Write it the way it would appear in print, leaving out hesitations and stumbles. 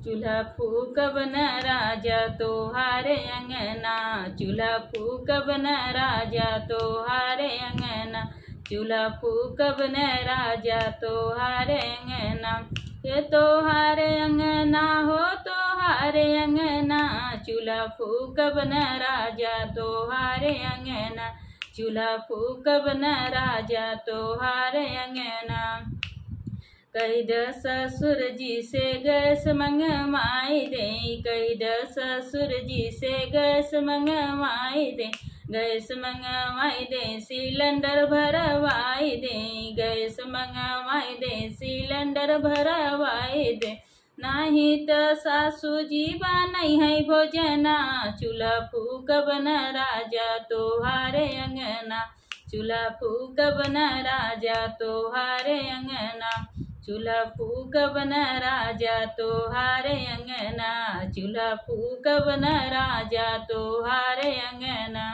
चूल्हा फूकब न राजा तोहारे अंगना, चूल्हा फूकब न राजा तोहारे अंगना, चूल्हा फूकब न राजा तोहारे अंगना। ये तोहारे अंगना हो तोहारे अंगना, चूल्हा फूकब न राजा तोहारे अंगना, चूल्हा फूकब न राजा तोहारे अंगना। कही द ससुर जी से गैस मंगवाई दे, कही द ससुर जी से गैस मंगवाई दे, गैस मंगवाई दे सिलेंडर भरवाई दे, गैस मंगवाई दे सिलेंडर भरवाई दे। नहीं तो सासू जी बनई है भोजना, चूल्हा फूकब न राजा तोहारे अंगना, चूल्हा फूकब न राजा तोहारे अंगना, चूल्हा फूकब न राजा तोहारे अंगना, चूल्हा फूकब न राजा तोहारे अंगना।